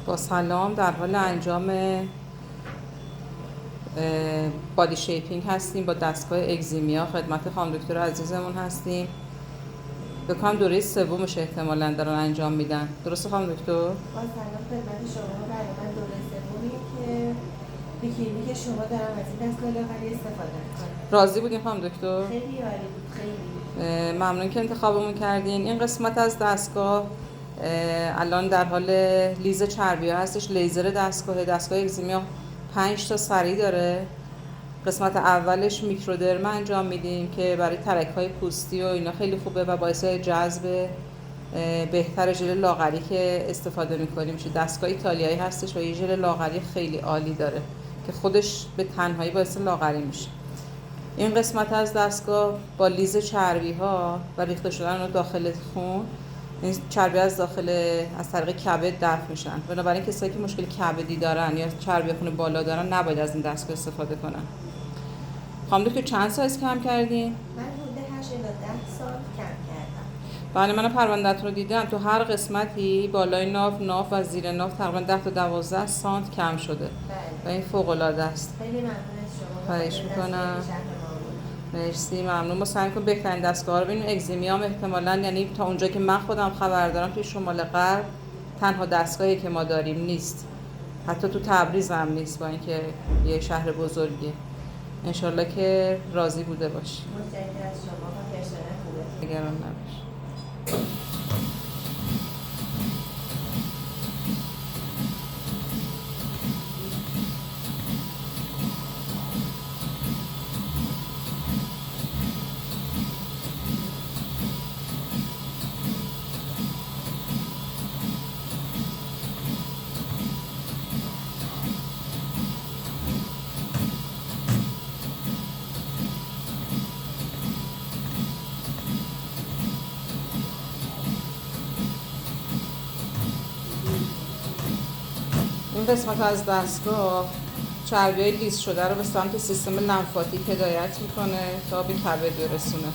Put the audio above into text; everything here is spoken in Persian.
با سلام، در حال انجام بادی شیپینگ هستیم با دستگاه اگزیمیا. خدمت خانم دکتر عزیزمون هستیم. بکنم دوره سومش احتمالاً دارن انجام میدن. درسته خانم دکتر؟ با سلام خدمت شما. برای من دوره سومیه که به کلینیک شما دارم از این دستگاه لاغری استفاده میکنم. راضی بودین خانم دکتر؟ خیلی عالی بود، خیلی ممنون که انتخابمون کردین. این قسمت از دستگاه الان در حال لیز چربی ها هستش. لیزر دستگاه اگزیمیا 5 تا سری داره. قسمت اولش میکرودرم انجام میدیم که برای ترک‌های پوستی و اینا خیلی خوبه و باعث جذب بهتر ژل لاغری که استفاده میکنیم میشه. دستگاه ایتالیایی هستش و یه ژل لاغری خیلی عالی داره که خودش به تنهایی باعث لاغری میشه. این قسمت از دستگاه با لیز چربی ها و ریخته شدن رو داخل خون، این چربی از طریق کبد دفع میشن. بنابراین کسایی که مشکل کبدی دارن یا چربی خون بالا دارن نباید از این دستگاه استفاده کنن. خانم دکتر چند سایز کم کردین؟ من حدود 8 الی 10 سال کم کردم. بله، من پرونده‌تون رو دیدم. تو هر قسمتی بالای ناف و زیر ناف تقریبا 10 تا 12 سانت کم شده. و این فوق العاده است. خیلی ممنون از شما. خواهش میکنم. مرسی، ممنون. ما سعی کنیم بهترین دستگاه رو ببینیم. اگزیمیا هم احتمالاً، یعنی تا اونجا که من خودم خبر دارم توی شمال غرب تنها دستگاهی که ما داریم نیست. حتی تو تبریز هم نیست، با اینکه یه شهر بزرگیه. انشالله که راضی بوده باشی. متشکرم از شما و پرسنل خوبه. نگران نباش. این قسمت از دستگاه چربی‌های لیز شده رو به سمت سیستم لمفاتیک هدایت میکنه تا به کبد برسونه.